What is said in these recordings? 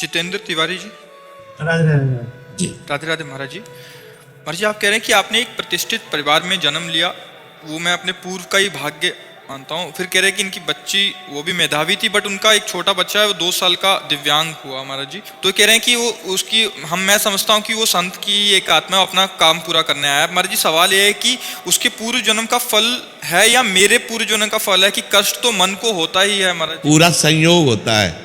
जितेंद्र तिवारी जी। राधे राधे जी। राधे राधे महाराज जी। महाराज जी, आप कह रहे हैं कि आपने एक प्रतिष्ठित परिवार में जन्म लिया, वो मैं अपने पूर्व का ही भाग्य मानता हूँ। फिर कह रहे हैं कि इनकी बच्ची वो भी मेधावी थी, बट उनका एक छोटा बच्चा है वो 2 साल का दिव्यांग हुआ महाराज जी। तो कह रहे हैं कि वो उसकी मैं समझता हूँ कि वो संत की एक आत्मा अपना काम पूरा करने आया है। महाराज जी, सवाल ये है कि उसके पूर्व जन्म का फल है या मेरे पूर्व जन्म का फल है, कि कष्ट तो मन को होता ही है महाराज जी। पूरा संयोग होता है,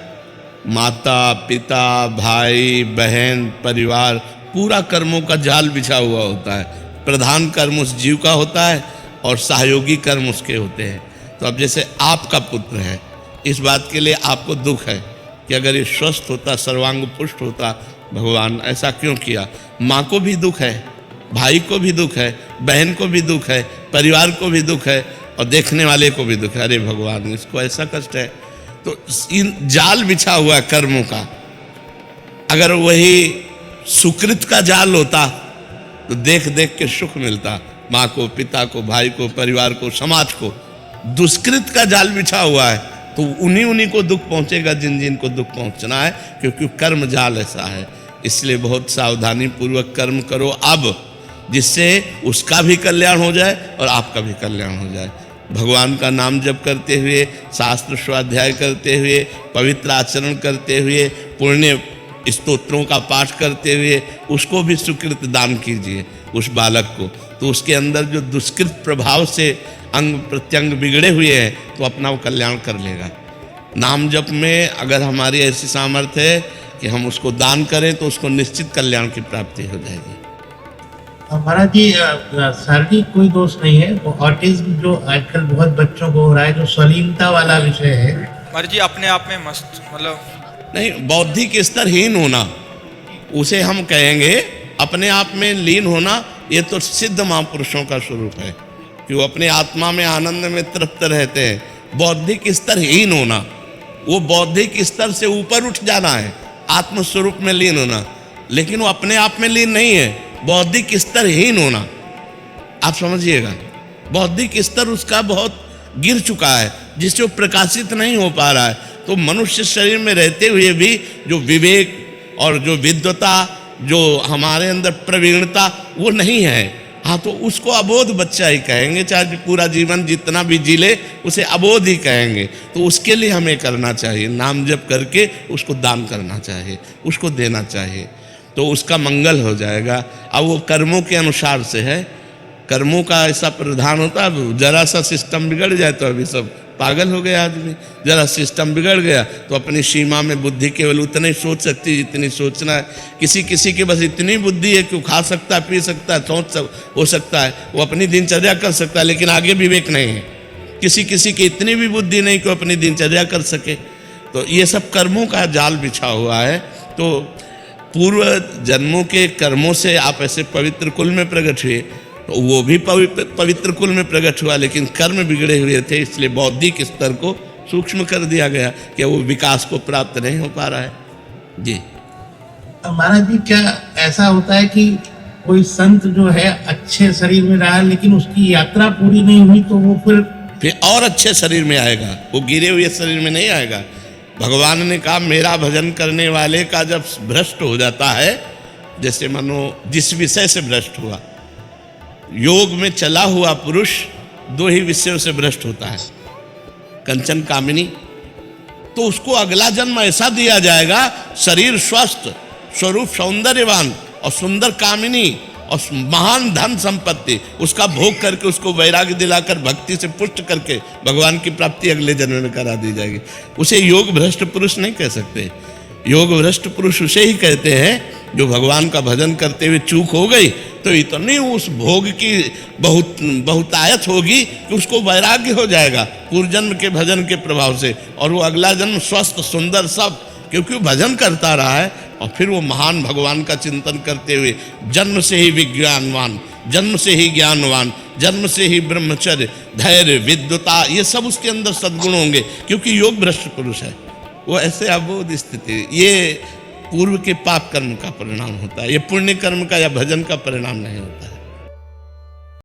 माता पिता भाई बहन परिवार, पूरा कर्मों का जाल बिछा हुआ होता है। प्रधान कर्म उस जीव का होता है और सहयोगी कर्म उसके होते हैं। तो अब जैसे आपका पुत्र है, इस बात के लिए आपको दुख है कि अगर ये स्वस्थ होता, सर्वांग पुष्ट होता, भगवान ऐसा क्यों किया। माँ को भी दुख है, भाई को भी दुख है, बहन को भी दुख है, परिवार को भी दुख है और देखने वाले को भी दुख है। अरे भगवान, इसको ऐसा कष्ट है। तो इन जाल बिछा हुआ है कर्मों का। अगर वही सुकृत का जाल होता तो देख देख के सुख मिलता, माँ को, पिता को, भाई को, परिवार को, समाज को। दुष्कृत का जाल बिछा हुआ है तो उन्हीं को दुख पहुंचेगा जिन जिन को दुख पहुंचना है, क्योंकि कर्म जाल ऐसा है। इसलिए बहुत सावधानी पूर्वक कर्म करो अब, जिससे उसका भी कल्याण हो जाए और आपका भी कल्याण हो जाए। भगवान का नाम जप करते हुए, शास्त्र स्वाध्याय करते हुए, पवित्र आचरण करते हुए, पुण्य स्तोत्रों का पाठ करते हुए उसको भी सुकृत दान कीजिए उस बालक को। तो उसके अंदर जो दुष्कृत प्रभाव से अंग प्रत्यंग बिगड़े हुए हैं तो अपना वो कल्याण कर लेगा। नाम जप में अगर हमारी ऐसी सामर्थ्य है कि हम उसको दान करें तो उसको निश्चित कल्याण की प्राप्ति हो जाएगी। महाराज जी, शारीरिक कोई दोष नहीं है, वो ऑटिज्म जो आजकल बहुत बच्चों को हो रहा है, जो स्वलीनता वाला विषय है। महाराज जी, अपने आप में मस्त, मतलब नहीं, बौद्धिक स्तरहीन होना उसे हम कहेंगे। अपने आप में लीन होना ये तो सिद्ध महापुरुषों का स्वरूप है कि वो अपने आत्मा में आनंद में तृप्त रहते हैं। बौद्धिक स्तरहीन होना, वो बौद्धिक स्तर से ऊपर उठ जाना है, आत्मस्वरूप में लीन होना। लेकिन वो अपने आप में लीन नहीं है, बौद्धिक स्तरहीन होना। आप समझिएगा, बौद्धिक स्तर उसका बहुत गिर चुका है, जिससे वो प्रकाशित नहीं हो पा रहा है। तो मनुष्य शरीर में रहते हुए भी जो विवेक और जो विद्वता, जो हमारे अंदर प्रवीणता, वो नहीं है। हाँ, तो उसको अबोध बच्चा ही कहेंगे, चाहे पूरा जीवन जितना भी जी ले उसे अबोध ही कहेंगे। तो उसके लिए हमें करना चाहिए, नाम जप करके उसको दान करना चाहिए, उसको देना चाहिए, तो उसका मंगल हो जाएगा। अब वो कर्मों के अनुसार से है, कर्मों का ऐसा प्रधान होता है। जरा सा सिस्टम बिगड़ जाए तो अभी सब पागल हो गया आदमी। जरा सिस्टम बिगड़ गया तो अपनी सीमा में बुद्धि केवल उतनी सोच सकती है जितनी सोचना है। किसी किसी की बस इतनी बुद्धि है कि वो खा सकता है, पी सकता है, हो सकता है, वो अपनी दिनचर्या कर सकता है, लेकिन आगे विवेक नहीं है। किसी किसी की इतनी भी बुद्धि नहीं कि वो अपनी दिनचर्या कर सके। तो ये सब कर्मों का जाल बिछा हुआ है। तो पूर्व जन्मों के कर्मों से आप ऐसे पवित्र कुल में प्रकट हुए, तो वो भी पवित्र कुल में प्रकट हुआ, लेकिन कर्म बिगड़े हुए थे, इसलिए बौद्धिक स्तर को सूक्ष्म कर दिया गया कि वो विकास को प्राप्त नहीं हो पा रहा है। जी महाराज जी, क्या ऐसा होता है कि कोई संत जो है अच्छे शरीर में रहा लेकिन उसकी यात्रा पूरी नहीं हुई, तो वो फिर और अच्छे शरीर में आएगा, वो गिरे हुए शरीर में नहीं आएगा। भगवान ने कहा, मेरा भजन करने वाले का जब भ्रष्ट हो जाता है, जैसे मानो जिस विषय से भ्रष्ट हुआ, योग में चला हुआ पुरुष 2 ही विषयों से भ्रष्ट होता है, कंचन कामिनी। तो उसको अगला जन्म ऐसा दिया जाएगा, शरीर स्वस्थ, स्वरूप सौंदर्यवान और सुंदर कामिनी और महान धन संपत्ति, उसका भोग करके उसको वैराग्य दिलाकर भक्ति से पुष्ट करके भगवान की प्राप्ति अगले जन्म में करा दी जाएगी। उसे योग भ्रष्ट पुरुष नहीं कह सकते। योग भ्रष्ट पुरुष उसे ही कहते हैं जो भगवान का भजन करते हुए चूक हो गई, तो इतनी उस भोग की बहुतायत होगी कि उसको वैराग्य हो जाएगा पूर्व जन्म के भजन के प्रभाव से, और वो अगला जन्म स्वस्थ सुंदर सब, क्योंकि वो भजन करता रहा है। और फिर वो महान भगवान का चिंतन करते हुए जन्म से ही विज्ञानवान, जन्म से ही ज्ञानवान, जन्म से ही ब्रह्मचर्य, धैर्य, विद्वता, ये सब उसके अंदर सद्गुण होंगे, क्योंकि योग भ्रष्ट पुरुष है। वो ऐसे अबोध स्थिति, ये पूर्व के पाप कर्म का परिणाम होता है, ये पुण्य कर्म का या भजन का परिणाम नहीं होता है।